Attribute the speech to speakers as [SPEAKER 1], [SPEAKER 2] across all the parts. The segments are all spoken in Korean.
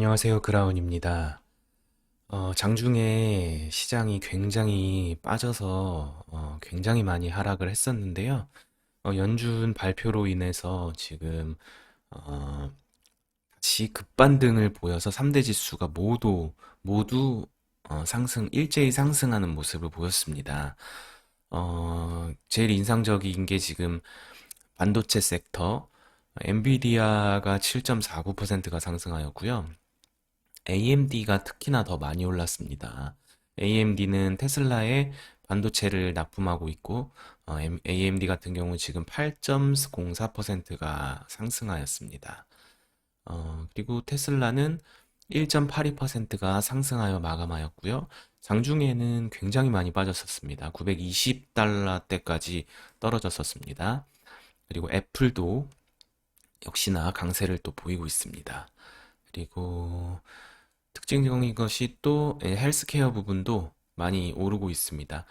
[SPEAKER 1] 안녕하세요. 그라운입니다. 장중에 시장이 굉장히 빠져서 굉장히 많이 하락을 했었는데요. 연준 발표로 인해서 지금 어, 다시 급반등을 보여서 3대 지수가 모두 일제히 상승하는 모습을 보였습니다. 제일 인상적인 게 지금 반도체 섹터, 엔비디아가 7.49%가 상승하였고요. AMD가 특히나 더 많이 올랐습니다. AMD는 테슬라에 반도체를 납품하고 있고, AMD 같은 경우 지금 8.04%가 상승하였습니다. 그리고 테슬라는 1.82%가 상승하여 마감하였고요. 장중에는 굉장히 많이 빠졌었습니다. 920달러대까지 떨어졌었습니다. 그리고 애플도 역시나 강세를 또 보이고 있습니다. 그리고 특징적인 것이 또 헬스케어 부분도 많이 오르고 있습니다.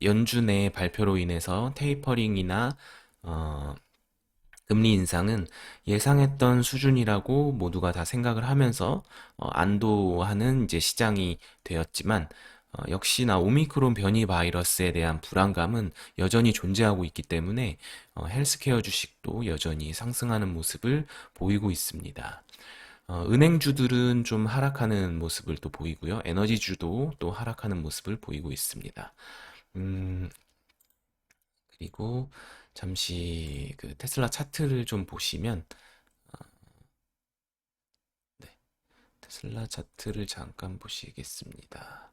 [SPEAKER 1] 연준의 발표로 인해서 테이퍼링이나 어, 금리 인상은 예상했던 수준이라고 모두가 다 생각을 하면서 안도하는 이제 시장이 되었지만 역시나 오미크론 변이 바이러스에 대한 불안감은 여전히 존재하고 있기 때문에 헬스케어 주식도 여전히 상승하는 모습을 보이고 있습니다. 은행주들은 좀 하락하는 모습을 또 보이고요. 에너지주도 또 하락하는 모습을 보이고 있습니다. 음, 그리고 잠시 그 테슬라 차트를 좀 보시면, 네, 테슬라 차트를 잠깐 보시겠습니다.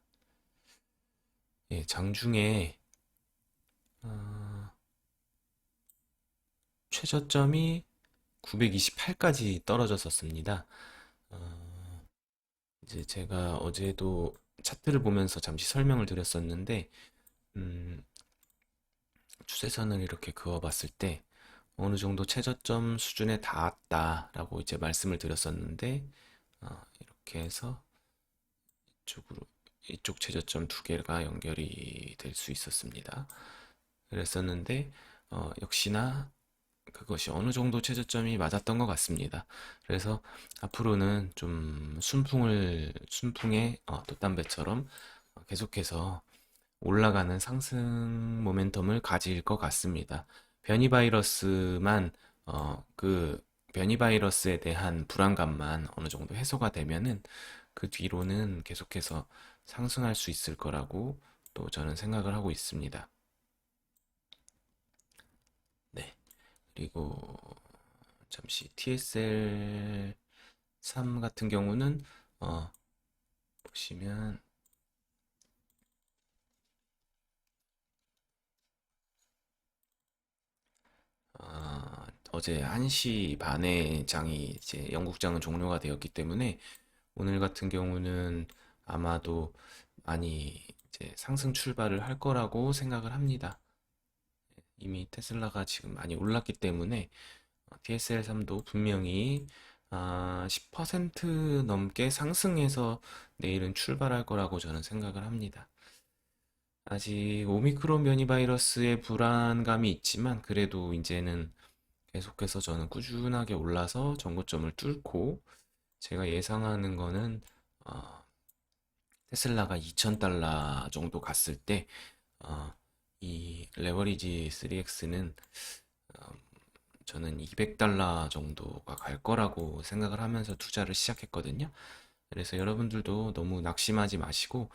[SPEAKER 1] 예, 장중에 어, 최저점이 928까지 떨어졌었습니다. 이제 제가 어제도 차트를 보면서 잠시 설명을 드렸었는데, 음, 추세선을 이렇게 그어봤을 때 어느 정도 최저점 수준에 닿았다라고 이제 말씀을 드렸었는데 이렇게 해서 이쪽으로 이쪽 최저점 두 개가 연결이 될 수 있었습니다. 그랬었는데 역시나 그것이 어느 정도 최저점이 맞았던 것 같습니다. 그래서 앞으로는 좀 순풍의 돛담배처럼 계속해서 올라가는 상승 모멘텀을 가질 것 같습니다. 변이 바이러스만 그 변이 바이러스에 대한 불안감만 어느 정도 해소가 되면은 그 뒤로는 계속해서 상승할 수 있을 거라고 또 저는 생각을 하고 있습니다. 네. 그리고 잠시 TSL 3 같은 경우는 보시면 어제 1시 반에 장이 이제 영국장은 종료가 되었기 때문에 오늘 같은 경우는 아마도 많이 이제 상승 출발을 할 거라고 생각을 합니다. 이미 테슬라가 지금 많이 올랐기 때문에 TSL3도 분명히 10% 넘게 상승해서 내일은 출발할 거라고 저는 생각을 합니다. 아직 오미크론 변이 바이러스의 불안감이 있지만 그래도 이제는 계속해서 저는 꾸준하게 올라서 전고점을 뚫고 제가 예상하는 거는 어, 테슬라가 2,000달러 정도 갔을 때 이 레버리지 3X는 저는 200달러 정도가 갈 거라고 생각을 하면서 투자를 시작했거든요. 그래서 여러분들도 너무 낙심하지 마시고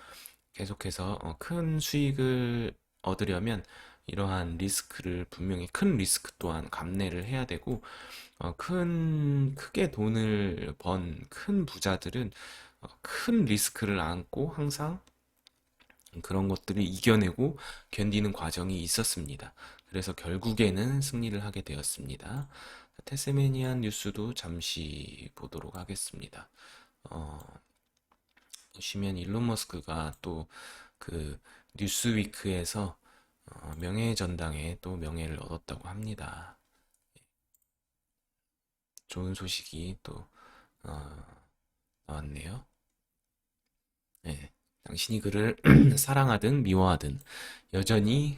[SPEAKER 1] 계속해서 큰 수익을 얻으려면 이러한 리스크를 분명히 큰 리스크 또한 감내를 해야 되고 크게 돈을 번 큰 부자들은 큰 리스크를 안고 항상 그런 것들을 이겨내고 견디는 과정이 있었습니다. 그래서 결국에는 승리를 하게 되었습니다. 테스메니안 뉴스도 잠시 보도록 하겠습니다. 어, 보시면 일론 머스크가 또 그 뉴스위크에서 명예의 전당에 또 명예를 얻었다고 합니다. 좋은 소식이 또 나왔네요. 네. 당신이 그를 사랑하든 미워하든 여전히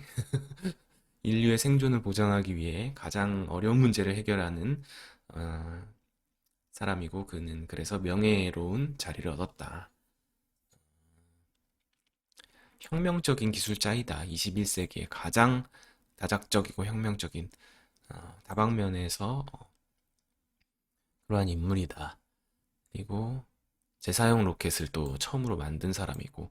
[SPEAKER 1] 인류의 생존을 보장하기 위해 가장 어려운 문제를 해결하는 어, 사람이고 그는 그래서 명예로운 자리를 얻었다. 혁명적인 기술자이다. 21세기에 가장 다작적이고 혁명적인 다방면에서 그러한 인물이다. 그리고 재사용 로켓을 또 처음으로 만든 사람이고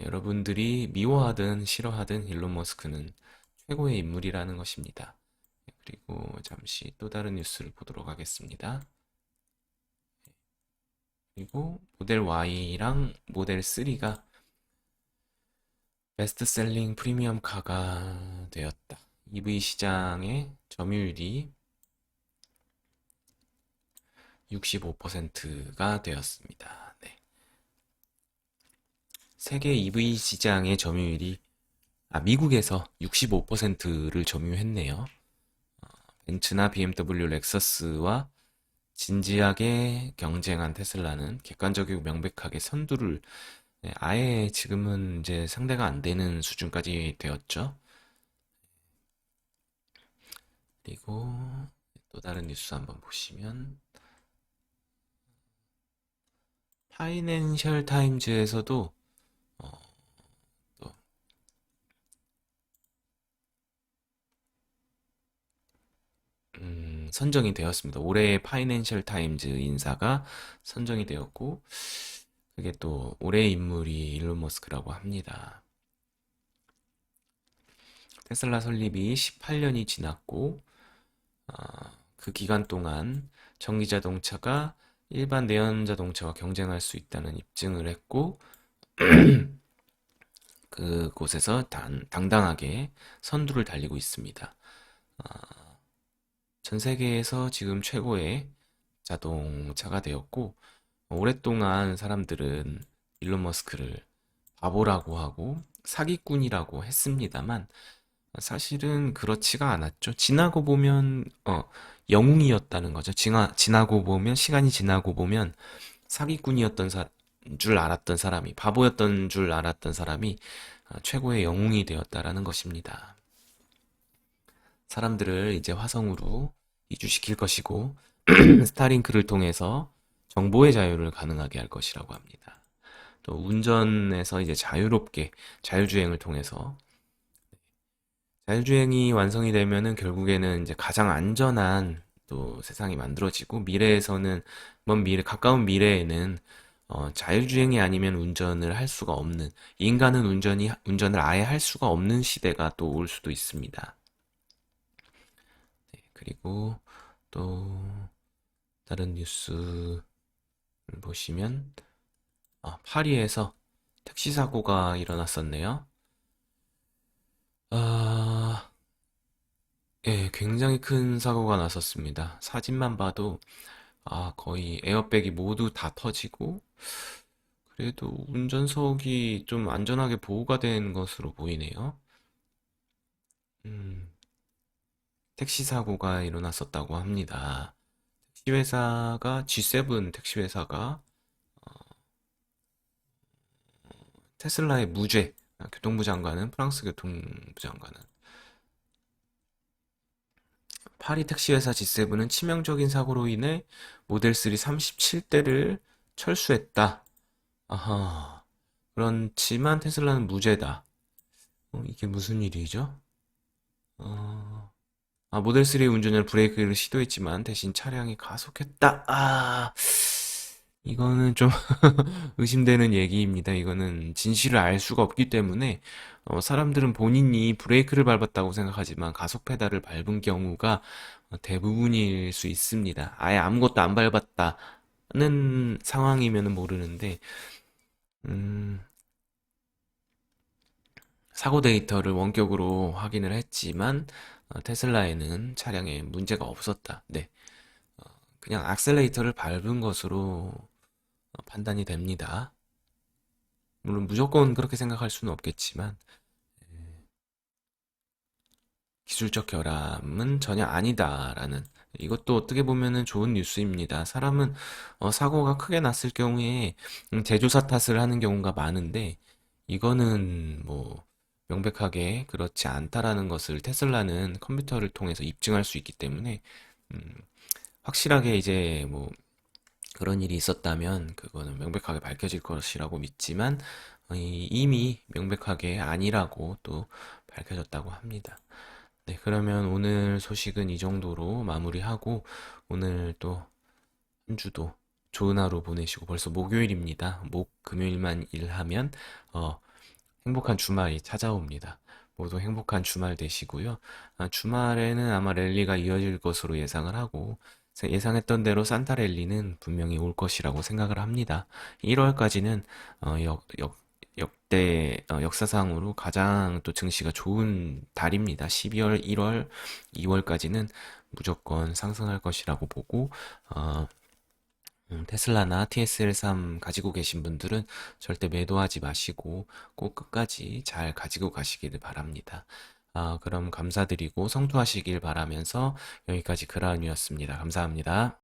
[SPEAKER 1] 여러분들이 미워하든 싫어하든 일론 머스크는 최고의 인물이라는 것입니다. 그리고 잠시 또 다른 뉴스를 보도록 하겠습니다. 그리고 모델 Y랑 모델 3가 베스트셀링 프리미엄 카가 되었다. EV 시장의 점유율이 65%가 되었습니다. 네. 세계 EV 시장의 점유율이 미국에서 65%를 점유했네요. 벤츠나 BMW, 렉서스와 진지하게 경쟁한 테슬라는 객관적이고 명백하게 선두를 아예 지금은 이제 상대가 안 되는 수준까지 되었죠. 그리고 또 다른 뉴스 한번 보시면 파이낸셜 타임즈에서도 또 선정이 되었습니다. 올해의 파이낸셜 타임즈 인사가 선정이 되었고 그게 또 올해의 인물이 일론 머스크라고 합니다. 테슬라 설립이 18년이 지났고 그 기간 동안 전기 자동차가 일반 내연 자동차와 경쟁할 수 있다는 입증을 했고 그곳에서 당당하게 선두를 달리고 있습니다. 전 세계에서 지금 최고의 자동차가 되었고 오랫동안 사람들은 일론 머스크를 바보라고 하고 사기꾼이라고 했습니다만 사실은 그렇지가 않았죠. 지나고 보면 영웅이었다는 거죠. 지나고 보면 시간이 지나고 보면 사기꾼이었던 줄 알았던 사람이 바보였던 줄 알았던 사람이 최고의 영웅이 되었다라는 것입니다. 사람들을 이제 화성으로 이주시킬 것이고 스타링크를 통해서 정보의 자유를 가능하게 할 것이라고 합니다. 또 운전에서 이제 자유롭게 자율주행을 통해서 자율주행이 완성이 되면은 결국에는 이제 가장 안전한 또 세상이 만들어지고 미래에서는 가까운 미래에는 자율주행이 아니면 운전을 할 수가 없는 인간은 운전을 아예 할 수가 없는 시대가 또 올 수도 있습니다. 네, 그리고 또 다른 뉴스를 보시면 파리에서 택시 사고가 일어났었네요. 아, 예, 굉장히 큰 사고가 났었습니다. 사진만 봐도 거의 에어백이 모두 다 터지고 그래도 운전석이 좀 안전하게 보호가 된 것으로 보이네요. 음, 택시 사고가 일어났었다고 합니다. 택시 회사가 G7 택시 회사가 테슬라의 무죄, 교통부 장관은 프랑스 교통부 장관은 파리 택시 회사 G7은 치명적인 사고로 인해 모델 3 37대를 철수했다. 아하. 그렇지만 테슬라는 무죄다. 이게 무슨 일이죠? 어, 모델 3 운전자는 브레이크를 시도했지만 대신 차량이 가속했다. 이거는 좀 의심되는 얘기입니다. 이거는 진실을 알 수가 없기 때문에 사람들은 본인이 브레이크를 밟았다고 생각하지만 가속 페달을 밟은 경우가 대부분일 수 있습니다. 아예 아무것도 안 밟았다는 상황이면 모르는데 음, 사고 데이터를 원격으로 확인을 했지만 테슬라에는 차량에 문제가 없었다. 네, 그냥 악셀레이터를 밟은 것으로 판단이 됩니다. 물론 무조건 그렇게 생각할 수는 없겠지만 기술적 결함은 전혀 아니다라는 이것도 어떻게 보면은 좋은 뉴스입니다. 사람은 사고가 크게 났을 경우에 제조사 탓을 하는 경우가 많은데 이거는 뭐 명백하게 그렇지 않다라는 것을 테슬라는 컴퓨터를 통해서 입증할 수 있기 때문에 음, 확실하게 이제 뭐 그런 일이 있었다면 그거는 명백하게 밝혀질 것이라고 믿지만 이미 명백하게 아니라고 또 밝혀졌다고 합니다. 네, 그러면 오늘 소식은 이 정도로 마무리하고 오늘 또 한 주도 좋은 하루 보내시고 벌써 목요일입니다. 금요일만 일하면 어, 행복한 주말이 찾아옵니다. 모두 행복한 주말 되시고요. 주말에는 아마 랠리가 이어질 것으로 예상을 하고 예상했던 대로 산타 랠리는 분명히 올 것이라고 생각을 합니다. 1월까지는 역대 역사상으로 가장 또 증시가 좋은 달입니다. 12월, 1월, 2월까지는 무조건 상승할 것이라고 보고 테슬라나 TSL3 가지고 계신 분들은 절대 매도하지 마시고 꼭 끝까지 잘 가지고 가시기를 바랍니다. 그럼 감사드리고 성투하시길 바라면서 여기까지 그라운이었습니다. 감사합니다.